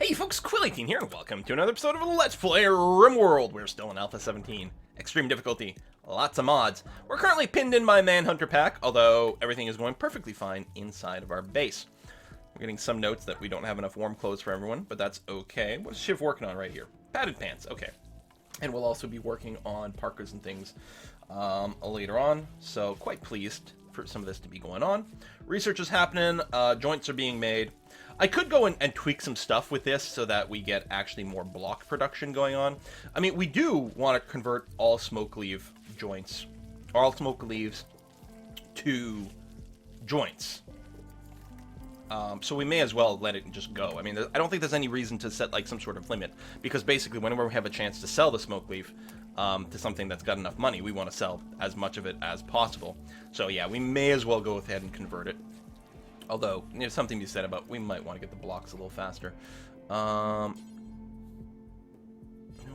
Hey folks, Quill18 here, and welcome to another episode of Let's Play Rimworld. We're still in Alpha 17. Extreme difficulty, lots of mods. We're currently pinned in my Manhunter pack, although everything is going perfectly fine inside of our base. We're getting some notes that we don't have enough warm clothes for everyone, but that's okay. What's Shiv working on right here? Padded pants, okay. And we'll also be working on parkas and things later on, so quite pleased for some of this to be going on. Research is happening, joints are being made. I could go and tweak some stuff with this so that we get actually more block production going on. I mean, we do want to convert all smoke leaf joints, all smoke leaves to joints. So we may as well let it just go. I mean, I don't think there's any reason to set like some sort of limit, because basically whenever we have a chance to sell the smoke leaf to something that's got enough money, we want to sell as much of it as possible. So yeah, we may as well go ahead and convert it. Although, there's something to be said about we might want to get the blocks a little faster. No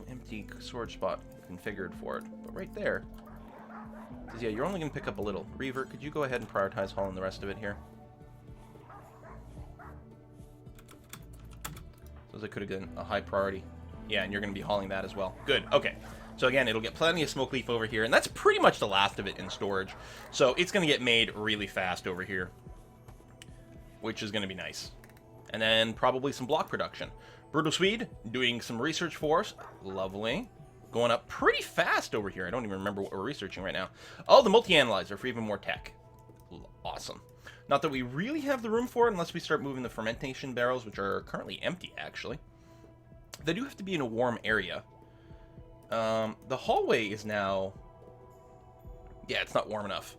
empty storage spot configured for it, but right there. Says, yeah, you're only going to pick up a little. Reaver, could you go ahead and prioritize hauling the rest of it here? So it could have been a high priority. Yeah, and you're going to be hauling that as well. Good, okay. So again, it'll get plenty of smoke leaf over here, and that's pretty much the last of it in storage. So it's going to get made really fast over here, which is going to be nice. And then probably some block production. Brutal Swede doing some research for us. Lovely. Going up pretty fast over here. I don't even remember what we're researching right now. Oh, the multi-analyzer for even more tech. Awesome. Not that we really have the room for it unless we start moving the fermentation barrels, which are currently empty, actually. They do have to be in a warm area. The hallway is now... yeah, it's not warm enough.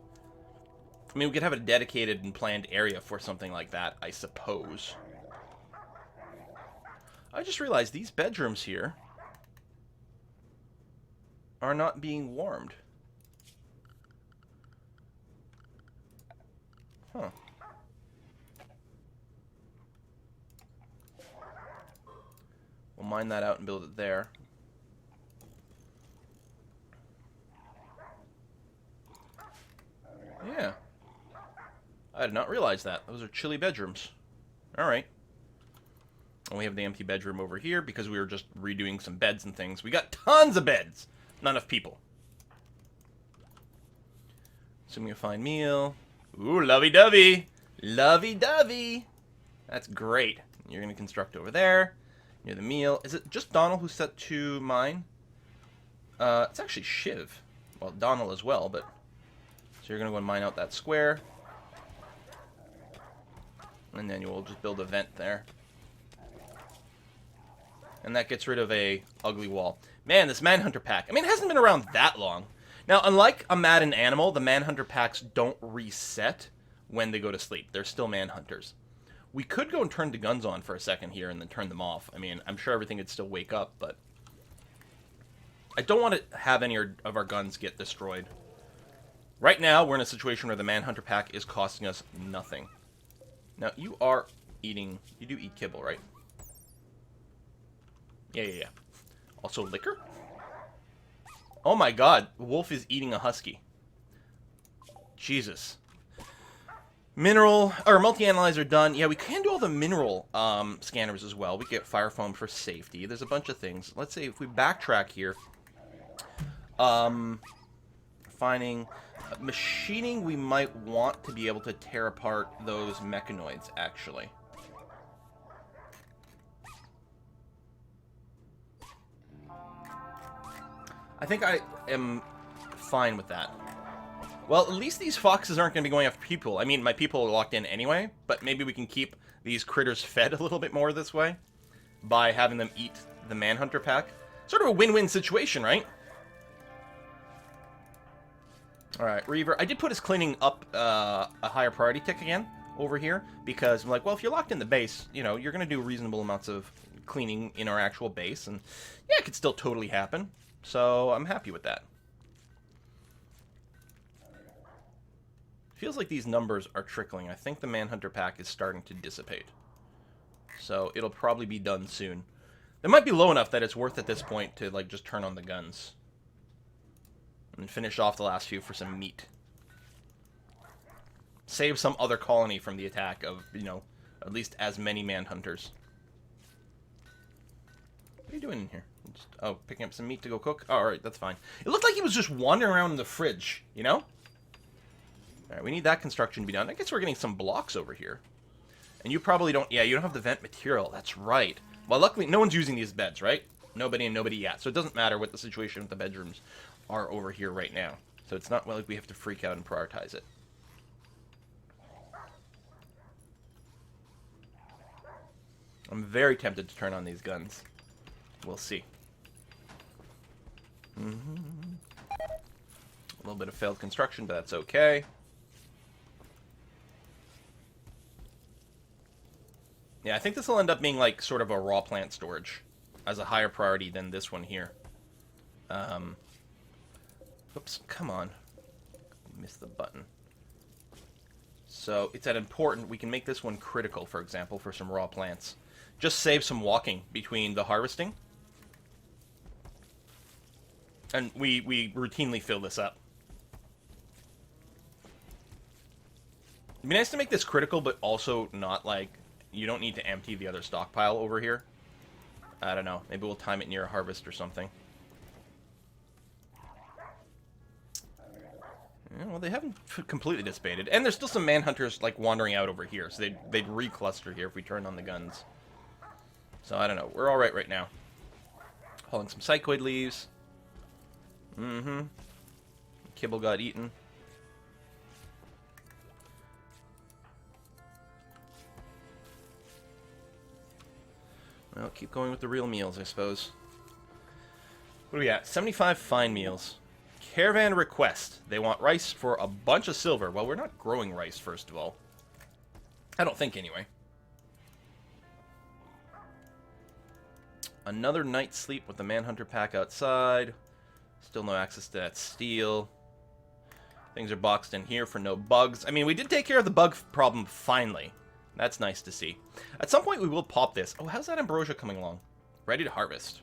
I mean, we could have a dedicated and planned area for something like that, I suppose. I just realized these bedrooms here are not being warmed. Huh. We'll mine that out and build it there. Yeah. I did not realize that. Those are chilly bedrooms. Alright. And we have the empty bedroom over here because we were just redoing some beds and things. We got tons of beds! Not enough people. Assuming a fine meal. Ooh, lovey-dovey! Lovey-dovey! That's great. You're going to construct over there. Near the meal. Is it just Donald who's set to mine? It's actually Shiv. Well, Donald as well, but... so you're going to go and mine out that square. And then you'll just build a vent there. And that gets rid of a ugly wall. Man, this Manhunter pack. I mean, it hasn't been around that long. Now, unlike a Madden Animal, the Manhunter packs don't reset when they go to sleep. They're still Manhunters. We could go and turn the guns on for a second here and then turn them off. I mean, I'm sure everything would still wake up, but... I don't want to have any of our guns get destroyed. Right now, we're in a situation where the Manhunter pack is costing us nothing. Now, you are eating... you do eat kibble, right? Yeah. Also, liquor? Oh my god, Wolf is eating a husky. Jesus. Mineral... or multi-analyzer done. Yeah, we can do all the mineral scanners as well. We get fire foam for safety. There's a bunch of things. Let's say if we backtrack here... finding... machining, we might want to be able to tear apart those mechanoids, actually. I think I am fine with that. Well, at least these foxes aren't going to be going after people. I mean, my people are locked in anyway, but maybe we can keep these critters fed a little bit more this way by having them eat the Manhunter pack. Sort of a win-win situation, right? Alright, Reaver. I did put his cleaning up a higher priority tick again over here, because I'm like, well, if you're locked in the base, you know, you're going to do reasonable amounts of cleaning in our actual base, and yeah, it could still totally happen. So, I'm happy with that. Feels like these numbers are trickling. I think the Manhunter pack is starting to dissipate. So, it'll probably be done soon. It might be low enough that it's worth at this point to, like, just turn on the guns. And finish off the last few for some meat. Save some other colony from the attack of, you know, at least as many Manhunters. doing in here? Just, oh, picking up some meat to go cook? Oh, alright, that's fine. It looked like he was just wandering around in the fridge, you know? Alright, we need that construction to be done. I guess we're getting some blocks over here. And you probably don't... Yeah, you don't have the vent material. That's right. Well, luckily, no one's using these beds, right? Nobody and nobody yet. So it doesn't matter what the situation with the bedrooms are over here right now. So it's not like we have to freak out and prioritize it. I'm very tempted to turn on these guns. We'll see. A little bit of failed construction, but that's okay. Yeah, I think this will end up being like sort of a raw plant storage as a higher priority than this one here. Oops, come on. Missed the button. So it's that important. We can make this one critical, for example, for some raw plants. Just save some walking between the harvesting. And we routinely fill this up. It'd be nice to make this critical, but also not like... You don't need to empty the other stockpile over here. I don't know. Maybe we'll time it near a harvest or something. Yeah, well, they haven't completely dissipated. And there's still some manhunters, like, wandering out over here. So they'd recluster here if we turned on the guns. So, I don't know. We're alright right now. Hauling some psychoid leaves. Kibble got eaten. Well, keep going with the real meals, I suppose. What do we got? 75 fine meals. Caravan request. They want rice for a bunch of silver. Well, we're not growing rice, first of all. I don't think, anyway. Another night's sleep with the Manhunter pack outside. Still no access to that steel. Things are boxed in here for no bugs. I mean, we did take care of the bug problem finally. That's nice to see. At some point, we will pop this. Oh, how's that ambrosia coming along? Ready to harvest.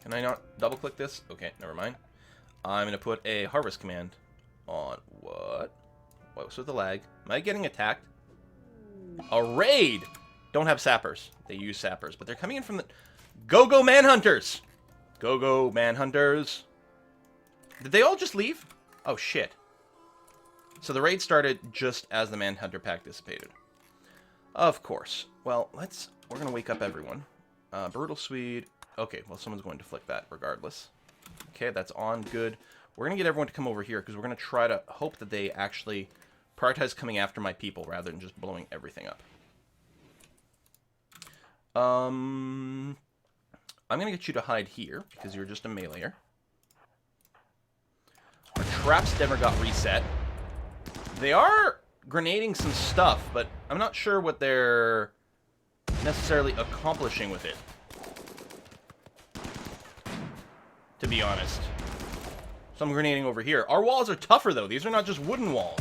Can I not double-click this? Okay, never mind. I'm going to put a harvest command on what? What's with the lag? Am I getting attacked? A raid! Don't have sappers. They use sappers, but they're coming in from the... Go-go manhunters! Go-go manhunters. Did they all just leave? Oh, shit. So the raid started just as the Manhunter pack dissipated. Of course. Well, we're going to wake up everyone. Brutal Swede. Okay, well, someone's going to flick that regardless. Okay, that's on. Good. We're going to get everyone to come over here because we're going to try to hope that they actually prioritize coming after my people rather than just blowing everything up. I'm going to get you to hide here because you're just a meleeer. Our traps never got reset. They are grenading some stuff, but I'm not sure what they're necessarily accomplishing with it. To be honest. So I'm grenading over here. Our walls are tougher, though. These are not just wooden walls.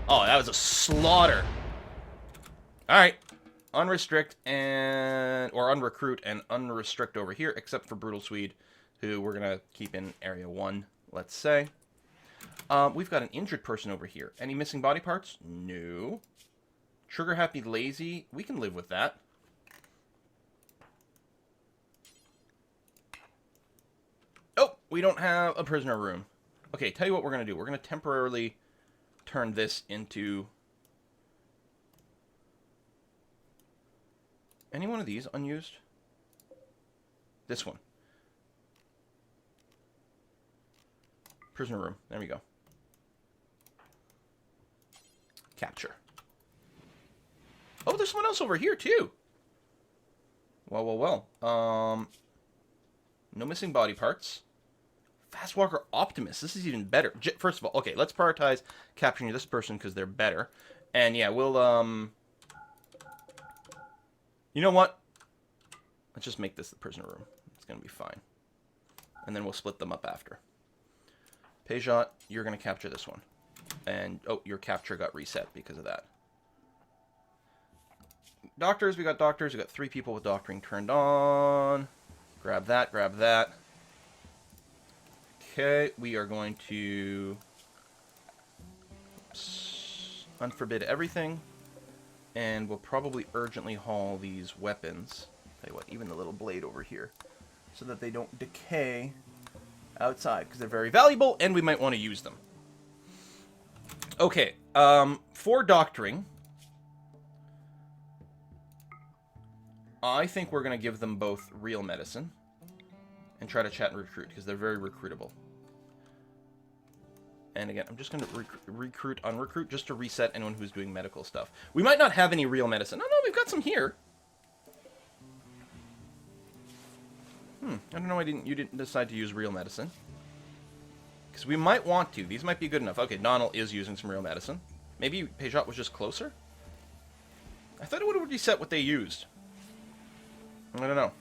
Oh, that was a slaughter. Alright. Unrestrict and... Or unrecruit and unrestrict over here, except for Brutal Swede, who we're going to keep in Area 1, let's say. We've got an injured person over here. Any missing body parts? No. Trigger happy lazy. We can live with that. Oh, we don't have a prisoner room. Okay, tell you what we're going to do. We're going to temporarily turn this into... Any one of these unused? This one. Prisoner room. There we go. Capture. Oh, there's someone else over here, too. Well. No missing body parts. Fastwalker Optimus. This is even better. First of all, okay, let's prioritize capturing this person because they're better. And yeah, we'll, you know what? Let's just make this the prisoner room. It's going to be fine. And then we'll split them up after. Peugeot, you're going to capture this one. And, oh, your capture got reset because of that. Doctors, we got doctors. We got 3 people with doctoring turned on. Grab that, grab that. Okay, we are going to unforbid everything. And we'll probably urgently haul these weapons Tell you what, even the little blade over here, so that they don't decay outside, because they're very valuable, and we might want to use them. Okay, for doctoring, I think we're going to give them both real medicine, and try to chat and recruit, because they're very recruitable. And again, I'm just going to recruit, unrecruit, just to reset anyone who's doing medical stuff. We might not have any real medicine. Oh, no, we've got some here. I don't know why you didn't decide to use real medicine. Because we might want to. These might be good enough. Okay, Donald is using some real medicine. Maybe Peugeot was just closer? I thought it would have reset what they used. I don't know.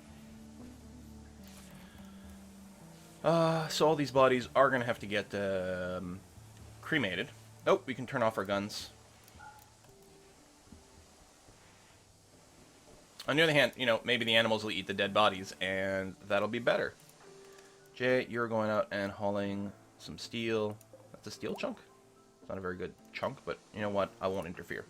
So all these bodies are going to have to get cremated. Oh, we can turn off our guns. On the other hand, you know, maybe the animals will eat the dead bodies, and that'll be better. Jay, you're going out and hauling some steel. That's a steel chunk? It's not a very good chunk, but you know what? I won't interfere.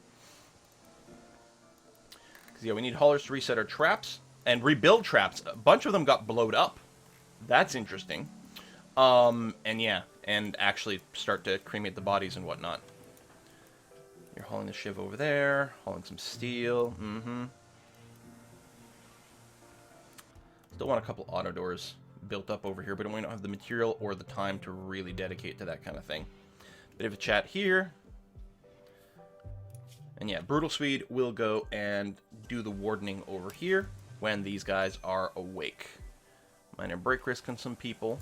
Because, yeah, we need haulers to reset our traps and rebuild traps. A bunch of them got blowed up. That's interesting. And yeah, and actually start to cremate the bodies and whatnot. You're hauling the shiv over there, hauling some steel. Still want a couple auto doors built up over here, but we don't have the material or the time to really dedicate to that kind of thing. Bit of a chat here. And yeah, Brutal Swede will go and do the wardening over here when these guys are awake. Minor break risk on some people.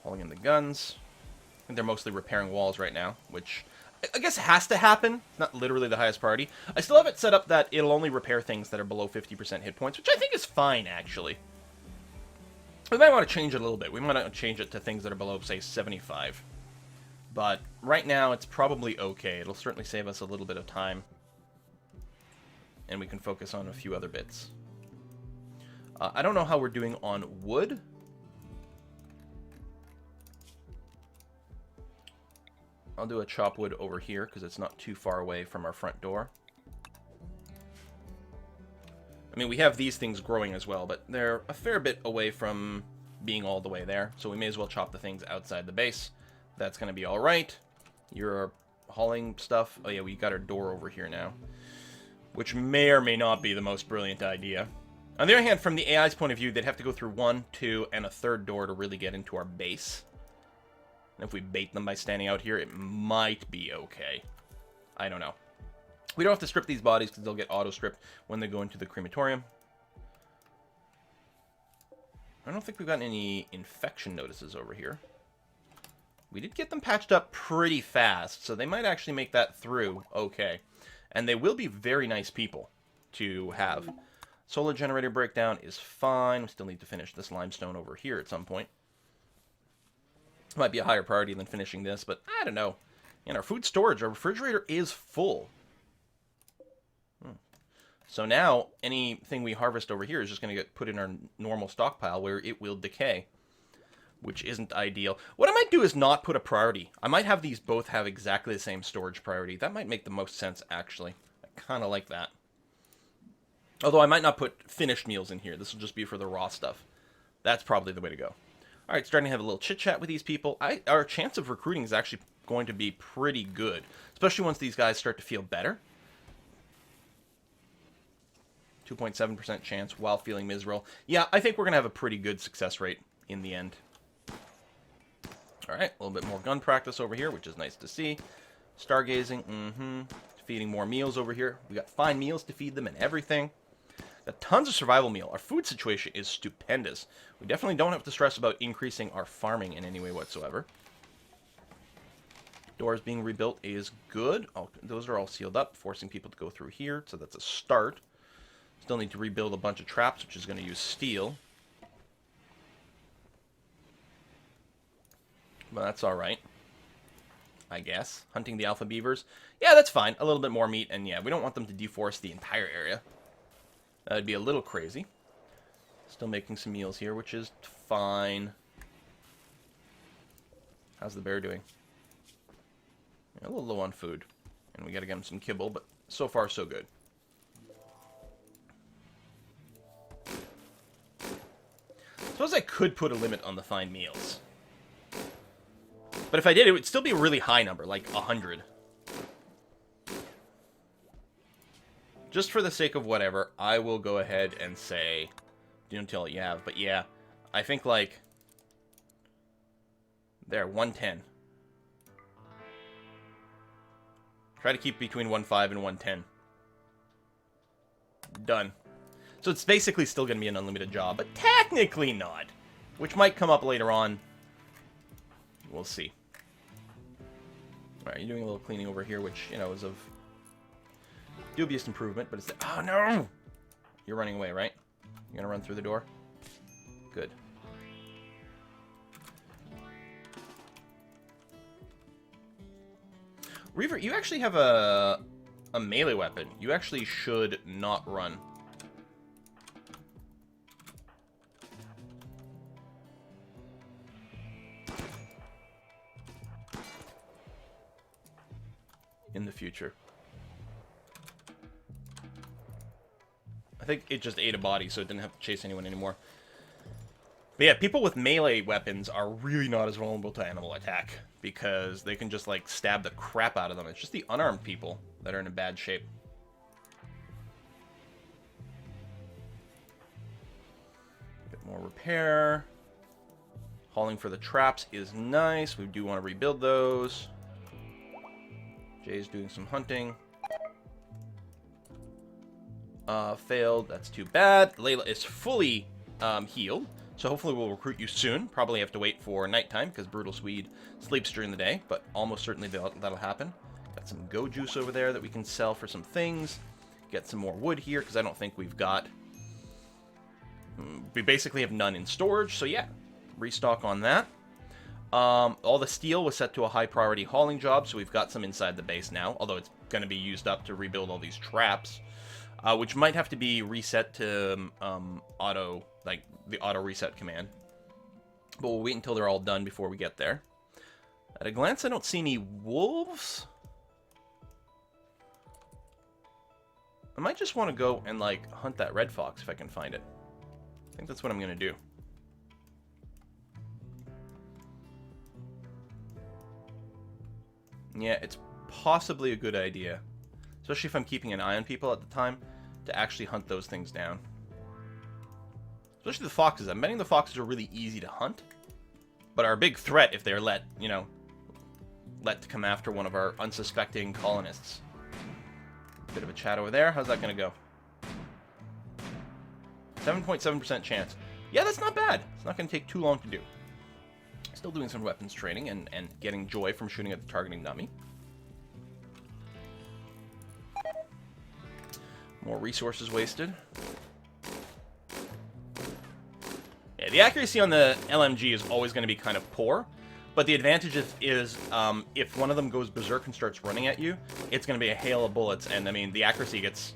Hauling in the guns. I think they're mostly repairing walls right now, which I guess has to happen. It's not literally the highest priority. I still have it set up that it'll only repair things that are below 50% hit points, which I think is fine, actually. We might want to change it a little bit. We might want to change it to things that are below, say, 75. But right now, it's probably okay. It'll certainly save us a little bit of time. And we can focus on a few other bits. I don't know how we're doing on wood. I'll do a chop wood over here because it's not too far away from our front door. I mean, we have these things growing as well, but they're a fair bit away from being all the way there. So we may as well chop the things outside the base. That's going to be all right. You're hauling stuff. Oh yeah, we got our door over here now, which may or may not be the most brilliant idea. On the other hand, from the AI's point of view, they'd have to go through 1, 2, and a third door to really get into our base. And if we bait them by standing out here, it might be okay. I don't know. We don't have to strip these bodies because they'll get auto-stripped when they go into the crematorium. I don't think we've gotten any infection notices over here. We did get them patched up pretty fast, so they might actually make that through okay. And they will be very nice people to have. Solar generator breakdown is fine. We still need to finish this limestone over here at some point. Might be a higher priority than finishing this, but I don't know. And our food storage, our refrigerator is full. So now, anything we harvest over here is just going to get put in our normal stockpile where it will decay, which isn't ideal. What I might do is not put a priority. I might have these both have exactly the same storage priority. That might make the most sense, actually. I kind of like that. Although I might not put finished meals in here. This will just be for the raw stuff. That's probably the way to go. Alright, starting to have a little chit-chat with these people. Our chance of recruiting is actually going to be pretty good. Especially once these guys start to feel better. 2.7% chance while feeling miserable. Yeah, I think we're going to have a pretty good success rate in the end. Alright, a little bit more gun practice over here, which is nice to see. Stargazing, Feeding more meals over here. We got fine meals to feed them and everything. Got tons of survival meal. Our food situation is stupendous. We definitely don't have to stress about increasing our farming in any way whatsoever. Doors being rebuilt is good. Oh, those are all sealed up, forcing people to go through here, so that's a start. Still need to rebuild a bunch of traps, which is going to use steel. But that's alright, I guess. Hunting the alpha beavers. Yeah, that's fine. A little bit more meat, and yeah, we don't want them to deforest the entire area. That would be a little crazy. Still making some meals here, which is fine. How's the bear doing? Yeah, a little low on food. And we gotta get him some kibble, but so far so good. suppose I could put a limit on the fine meals. But if I did, it would still be a really high number, like 100. Just for the sake of whatever, I will go ahead and say, do until you have. But yeah, I think like, there, 110. Try to keep between 1.5 and 110. Done. So it's basically still going to be an unlimited job, but technically not. Which might come up later on. We'll see. Alright, you're doing a little cleaning over here, which, you know, is of dubious improvement, but it's... Oh, no! You're running away, right? You're going to run through the door? Good. Reaver, you actually have a melee weapon. You actually should not run. In the future. I think it just ate a body, so it didn't have to chase anyone anymore. But yeah, people with melee weapons are really not as vulnerable to animal attack, because they can just, like, stab the crap out of them. It's just the unarmed people that are in a bad shape. Bit more repair. Hauling for the traps is nice. We do want to rebuild those. Jay's doing some hunting. Failed. That's too bad. Layla is fully healed. So hopefully we'll recruit you soon. Probably have to wait for nighttime because Brutal Swede sleeps during the day. But almost certainly that'll happen. Got some go juice over there that we can sell for some things. Get some more wood here because I don't think we've got... We basically have none in storage. So yeah, restock on that. All the steel was set to a high priority hauling job. So we've got some inside the base now. Although it's going to be used up to rebuild all these traps. Which might have to be reset to auto... like the auto reset command. But we'll wait until they're all done before we get there. At a glance, I don't see any wolves. I might just want to go and, like, hunt that red fox if I can find it. I think that's what I'm going to do. Yeah, it's possibly a good idea. Especially if I'm keeping an eye on people at the time, to actually hunt those things down. Especially the foxes. I'm betting the foxes are really easy to hunt. But are a big threat if they're let to come after one of our unsuspecting colonists. Bit of a chat over there. How's that going to go? 7.7% chance. Yeah, that's not bad. It's not going to take too long to do. Still doing some weapons training and getting joy from shooting at the targeting dummy. More resources wasted. Yeah, the accuracy on the LMG is always going to be kind of poor, but the advantage is if one of them goes berserk and starts running at you, it's going to be a hail of bullets, and I mean, the accuracy gets,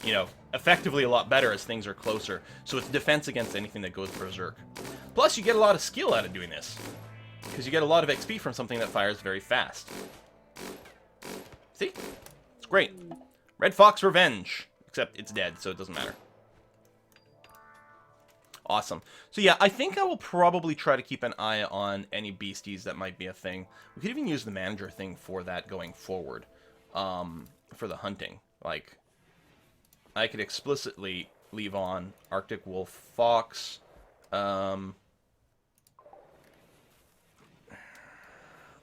you know, effectively a lot better as things are closer, so it's defense against anything that goes berserk. Plus, you get a lot of skill out of doing this, because you get a lot of XP from something that fires very fast. See? It's great. Red Fox Revenge. Except it's dead, so it doesn't matter. Awesome. So yeah, I think I will probably try to keep an eye on any beasties that might be a thing. We could even use the manager thing for that going forward. For the hunting. Like, I could explicitly leave on Arctic Wolf, Fox,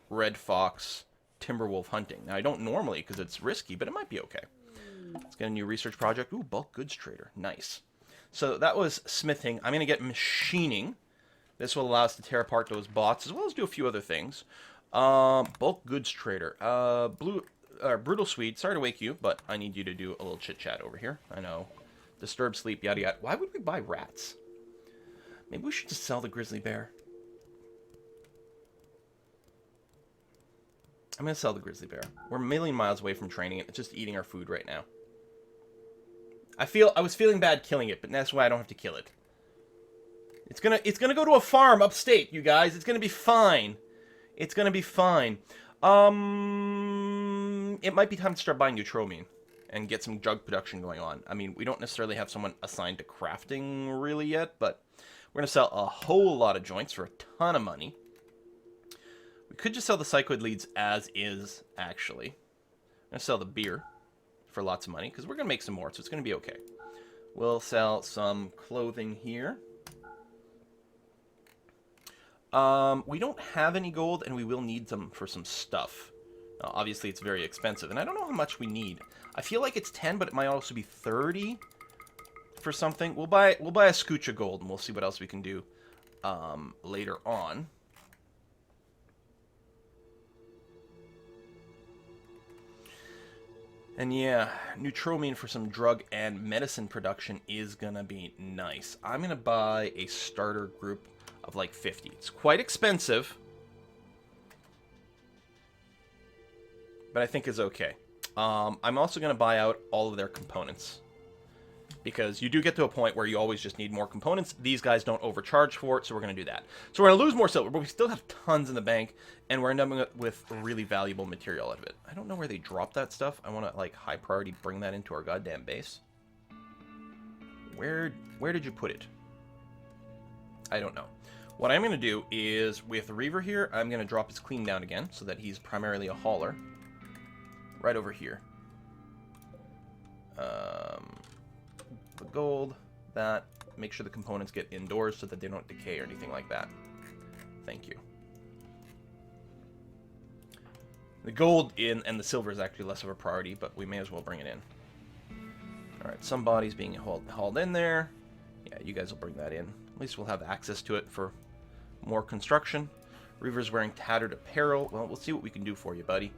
Red Fox, Timberwolf hunting. Now, I don't normally because it's risky, but it might be okay. Let's get a new research project. Ooh, bulk goods trader. Nice. So that was smithing. I'm going to get machining. This will allow us to tear apart those bots, as well as do a few other things. Bulk goods trader. Brutal Swede. Sorry to wake you, but I need you to do a little chit-chat over here. I know. Disturbed sleep, yada yada. Why would we buy rats? Maybe we should just sell the grizzly bear. I'm going to sell the grizzly bear. We're a million miles away from training it. It's just eating our food right now. I was feeling bad killing it, but that's why I don't have to kill it. It's gonna go to a farm upstate, you guys. It's gonna be fine. It's gonna be fine. It might be time to start buying Neutromine and get some drug production going on. I mean, we don't necessarily have someone assigned to crafting really yet, but We're going to sell a whole lot of joints for a ton of money. We could just sell the cycloid leads as is, actually. I'm going to sell the beer for lots of money, because we're going to make some more, so it's going to be okay. We'll sell some clothing here. We don't have any gold, and we will need them for some stuff. Obviously, it's very expensive, and I don't know how much we need. I feel like it's 10, but it might also be 30 for something. We'll buy a scooch of gold, and we'll see what else we can do later on. And yeah, neutromine for some drug and medicine production is gonna be nice. I'm gonna buy a starter group of like 50. It's quite expensive, but I think is okay. I'm also gonna buy out all of their components, because you do get to a point where you always just need more components. These guys don't overcharge for it, so we're going to do that. So we're going to lose more silver, but we still have tons in the bank, and we're ending up with really valuable material out of it. I don't know where they drop that stuff. I want to, like, high priority bring that into our goddamn base. Where did you put it? I don't know. What I'm going to do is, with Reaver here, I'm going to drop his clean down again, so that he's primarily a hauler. Right over here. The gold, that, make sure the components get indoors so that they don't decay or anything like that. Thank you. The gold and the silver is actually less of a priority, but we may as well bring it in. Alright, some bodies being hauled in there. Yeah, you guys will bring that in. At least we'll have access to it for more construction. Reaver's wearing tattered apparel. Well, we'll see what we can do for you, buddy.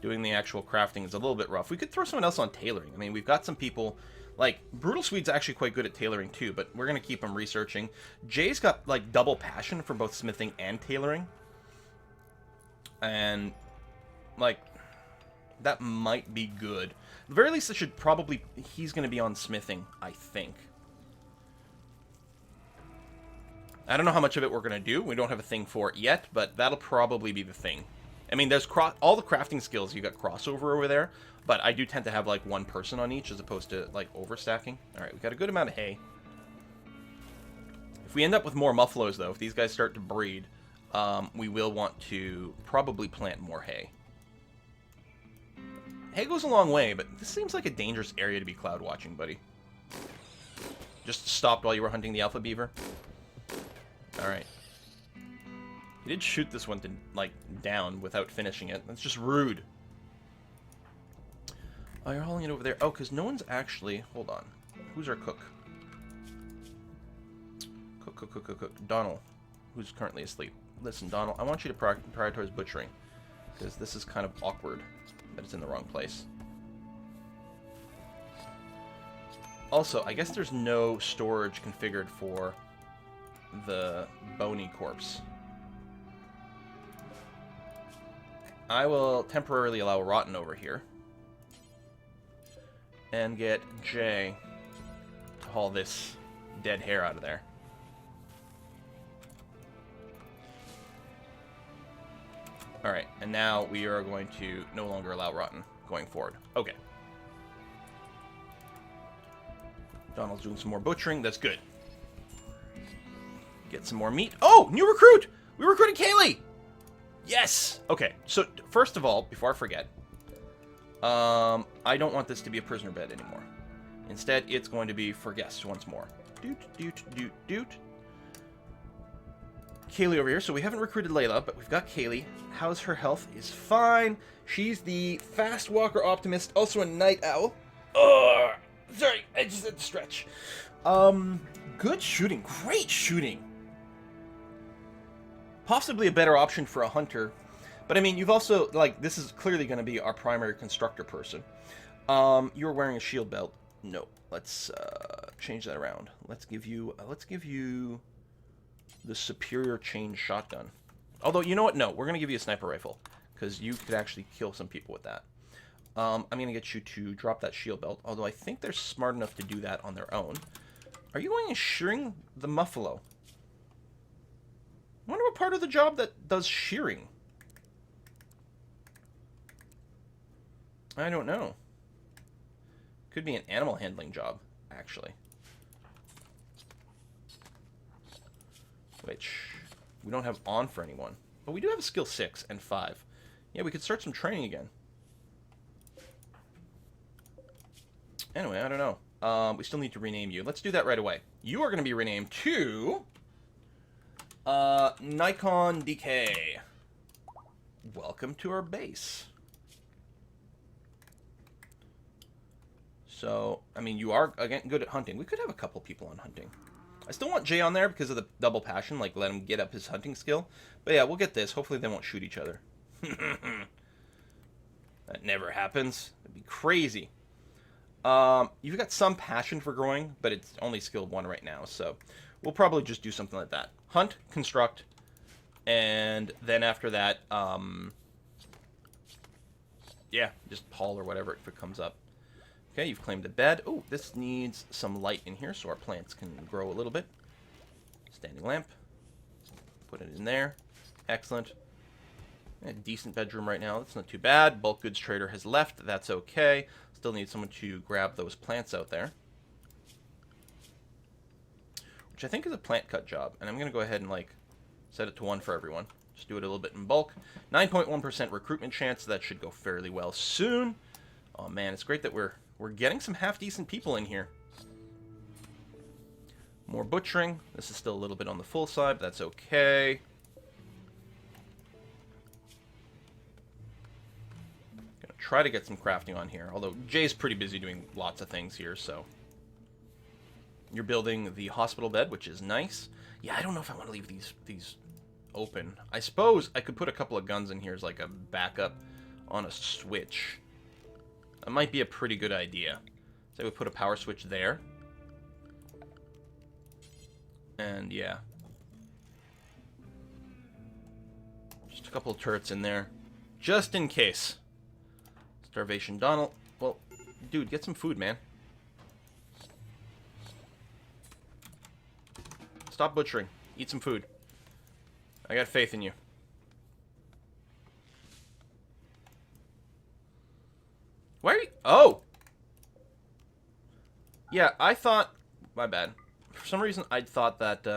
Doing the actual crafting is a little bit rough. We could throw someone else on tailoring. I mean, we've got some people... Like, Brutal Swede's actually quite good at tailoring, too, but we're going to keep him researching. Jay's got, like, double passion for both smithing and tailoring. And, like, that might be good. At the very least, it should probably... He's going to be on smithing, I think. I don't know how much of it we're going to do. We don't have a thing for it yet, but that'll probably be the thing. I mean, there's all the crafting skills, you got crossover over there, but I do tend to have, like, one person on each as opposed to, like, overstacking. Alright, we've got a good amount of hay. If we end up with more muffaloes, though, if these guys start to breed, we will want to probably plant more hay. Hay goes a long way, but this seems like a dangerous area to be cloud watching, buddy. Just stopped while you were hunting the alpha beaver? Alright. You did shoot this one to, like, down without finishing it. That's just rude. Oh, you're hauling it over there. Oh, because no one's actually... Hold on. Who's our cook? Cook. Donald, who's currently asleep. Listen, Donald, I want you to prioritize butchering, because this is kind of awkward that it's in the wrong place. Also, I guess there's no storage configured for the bony corpse. I will temporarily allow Rotten over here. And get Jay to haul this dead hair out of there. Alright, and now we are going to no longer allow Rotten going forward. Okay. Donald's doing some more butchering. That's good. Get some more meat. Oh, new recruit! We recruited Kaylee! Yes! Okay, so first of all, before I forget, I don't want this to be a prisoner bed anymore. Instead, it's going to be for guests once more. Doot. Kaylee over here. So we haven't recruited Layla, but we've got Kaylee. How's her health? Is fine. She's the fast walker optimist, also a night owl. Sorry, I just had to stretch. Good shooting. Great shooting. Possibly a better option for a hunter. But, I mean, you've also, like, this is clearly going to be our primary constructor person. You're wearing a shield belt. No. Let's change that around. Let's give you the superior chain shotgun. Although, you know what? No, we're going to give you a sniper rifle, because you could actually kill some people with that. I'm going to get you to drop that shield belt, although I think they're smart enough to do that on their own. Are you going to shearing the muffalo? I wonder what part of the job that does shearing. I don't know. Could be an animal handling job, actually. which we don't have on for anyone. But we do have a skill 6 and 5. Yeah, we could start some training again. Anyway, I don't know. We still need to rename you. Let's do that right away. You are going to be renamed to Nikon DK. Welcome to our base. So, I mean, you are, again, good at hunting. We could have a couple people on hunting. I still want Jay on there because of the double passion, like let him get up his hunting skill. But yeah, we'll get this. Hopefully they won't shoot each other. That never happens. It'd be crazy. You've got some passion for growing, but it's only skill 1 right now, so we'll probably just do something like that. Hunt, construct, and then after that, yeah, just haul or whatever if it comes up. Okay, you've claimed a bed. Oh, this needs some light in here so our plants can grow a little bit. Standing lamp. Put it in there. Excellent. A decent bedroom right now. That's not too bad. Bulk goods trader has left. That's okay. Still need someone to grab those plants out there. Which I think is a plant cut job. And I'm going to go ahead and, like, set it to 1 for everyone. Just do it a little bit in bulk. 9.1% recruitment chance. That should go fairly well soon. Oh, man, it's great that we're getting some half-decent people in here. More butchering. This is still a little bit on the full side, but that's okay. Gonna try to get some crafting on here, although Jay's pretty busy doing lots of things here, so. You're building the hospital bed, which is nice. Yeah, I don't know if I want to leave these open. I suppose I could put a couple of guns in here as like a backup on a switch. That might be a pretty good idea. So we put a power switch there. And yeah. Just a couple of turrets in there. Just in case. Starvation Donald. Well, dude, get some food, man. Stop butchering. Eat some food. I got faith in you. Why are you... Oh! Yeah, I thought... My bad. For some reason, I thought that,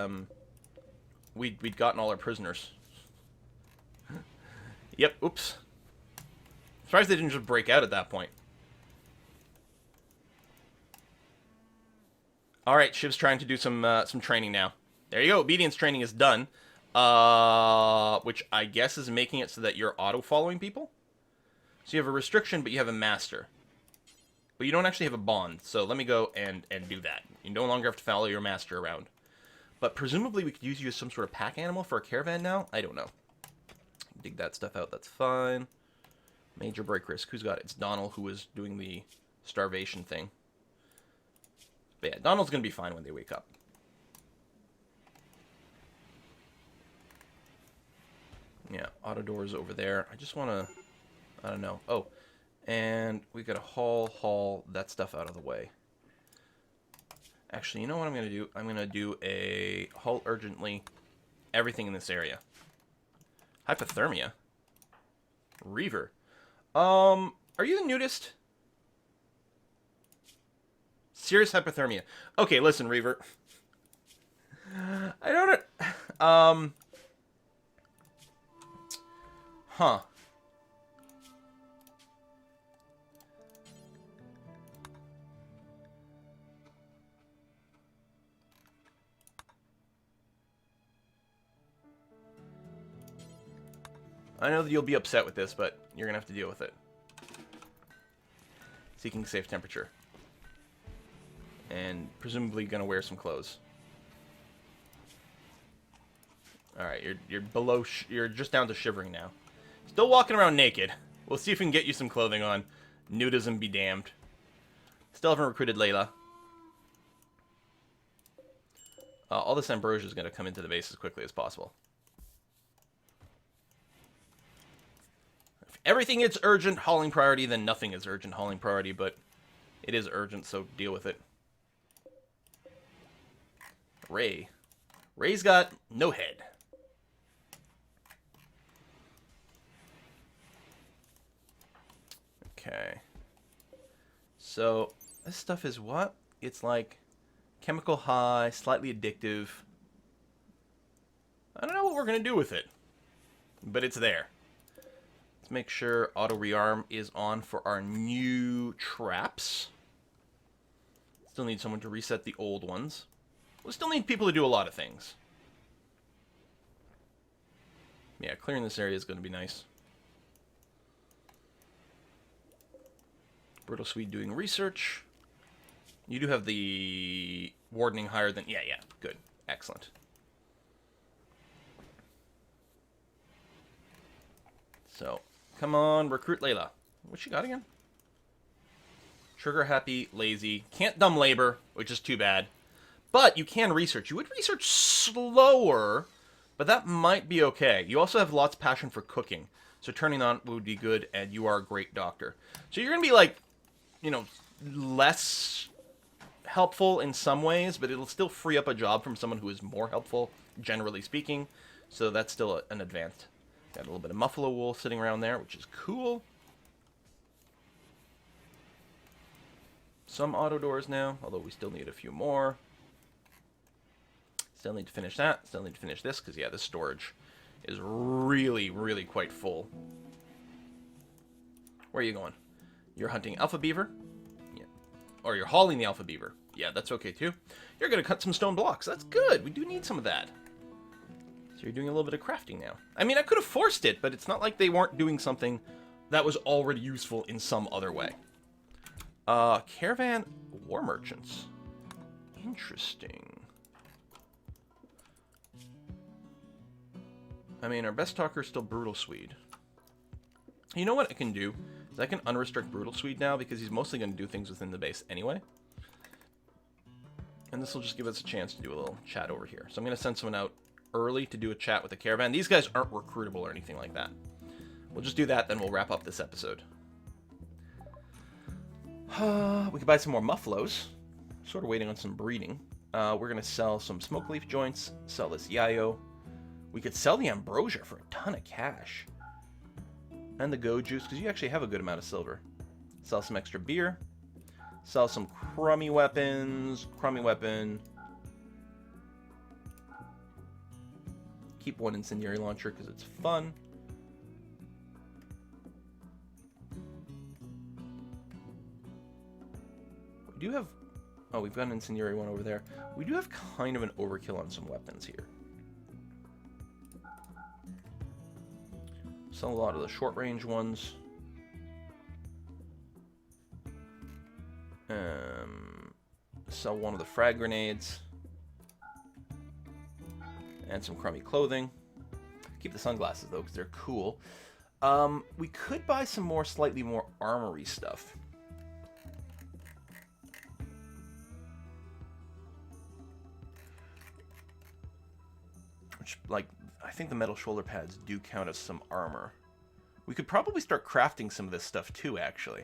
we'd gotten all our prisoners. Yep, oops. Surprised they didn't just break out at that point. Alright, Shiv's trying to do some training now. There you go, obedience training is done. Which I guess is making it so that you're auto-following people? So you have a restriction, but you have a master. But you don't actually have a bond, so let me go and do that. You no longer have to follow your master around. But presumably we could use you as some sort of pack animal for a caravan now? I don't know. Dig that stuff out, that's fine. Major break risk. Who's got it? It's Donald who was doing the starvation thing. But yeah, Donald's going to be fine when they wake up. Yeah, auto doors over there. I just want to... I don't know. Oh, and we got to haul that stuff out of the way. Actually, you know what I'm going to do? I'm going to do a haul urgently everything in this area. Hypothermia. Reaver. Are you the nudist? Serious hypothermia. Okay, listen, Reaver. I don't... Huh. I know that you'll be upset with this, but you're gonna have to deal with it. Seeking safe temperature. And presumably gonna wear some clothes. Alright, you're below, you're just down to shivering now. Still walking around naked. We'll see if we can get you some clothing on. Nudism be damned. Still haven't recruited Layla. All this ambrosia is going to come into the base as quickly as possible. If everything is urgent hauling priority, then nothing is urgent hauling priority, but it is urgent, so deal with it. Ray. Ray's got no head. Okay. So, this stuff is what? It's like chemical high, slightly addictive. I don't know what we're going to do with it, but it's there. Let's make sure auto rearm is on for our new traps. Still need someone to reset the old ones. We still need people to do a lot of things. Yeah, clearing this area is going to be nice. Brittle Swede doing research. You do have the wardening higher than... Yeah, good. Excellent. So, come on, recruit Layla. What she got again? Trigger happy, lazy. Can't dumb labor, which is too bad. But you can research. You would research slower, but that might be okay. You also have lots of passion for cooking, so turning on would be good, and you are a great doctor. So you're going to be like, you know, less helpful in some ways, but it'll still free up a job from someone who is more helpful, generally speaking. So that's still an advance. Got a little bit of muffalo wool sitting around there, which is cool. Some auto doors now, although we still need a few more. Still need to finish that. Still need to finish this, because, yeah, this storage is really, really quite full. Where are you going? You're hunting alpha beaver? Yeah. Or you're hauling the alpha beaver. Yeah, that's okay, too. You're going to cut some stone blocks. That's good. We do need some of that. So you're doing a little bit of crafting now. I mean, I could have forced it, but it's not like they weren't doing something that was already useful in some other way. Caravan war merchants. Interesting. I mean, our best talker is still Brutal Swede. You know what I can do? Is I can unrestrict Brutal Swede now, because he's mostly going to do things within the base anyway. And this will just give us a chance to do a little chat over here. So I'm going to send someone out early to do a chat with the caravan. These guys aren't recruitable or anything like that. We'll just do that, then we'll wrap up this episode. We could buy some more muffaloes. Sort of waiting on some breeding. We're going to sell some smoke leaf joints, sell this yayo. We could sell the ambrosia for a ton of cash. And the go juice, because you actually have a good amount of silver. Sell some extra beer. Sell some crummy weapons. Crummy weapon. Keep one incendiary launcher because it's fun. We do have... Oh, we've got an incendiary one over there. We do have kind of an overkill on some weapons here. Sell a lot of the short-range ones. Sell one of the frag grenades. And some crummy clothing. Keep the sunglasses, though, because they're cool. We could buy some more, slightly more armory stuff. Which, like, I think the metal shoulder pads do count as some armor. We could probably start crafting some of this stuff, too, actually.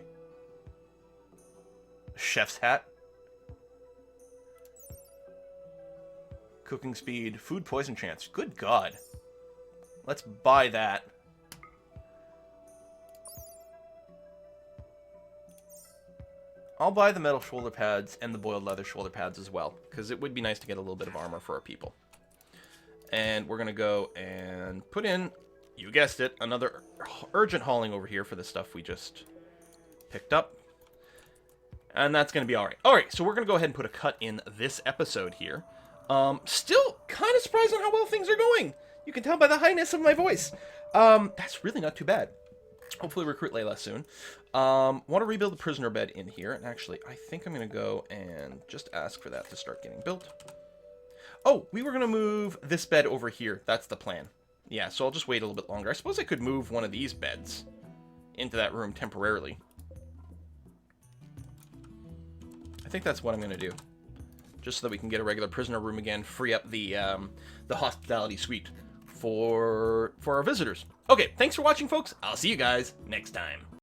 Chef's hat. Cooking speed. Food poison chance. Good God. Let's buy that. I'll buy the metal shoulder pads and the boiled leather shoulder pads as well, because it would be nice to get a little bit of armor for our people. And we're going to go and put in, you guessed it, another urgent hauling over here for the stuff we just picked up. And that's going to be alright. Alright, so we're going to go ahead and put a cut in this episode here. Still kind of surprised on how well things are going. You can tell by the highness of my voice. That's really not too bad. Hopefully recruit Layla soon. Want to rebuild the prisoner bed in here. And actually, I think I'm going to go and just ask for that to start getting built. Oh, we were going to move this bed over here. That's the plan. Yeah, so I'll just wait a little bit longer. I suppose I could move one of these beds into that room temporarily. I think that's what I'm going to do. Just so that we can get a regular prisoner room again, free up the hospitality suite for our visitors. Okay, thanks for watching, folks. I'll see you guys next time.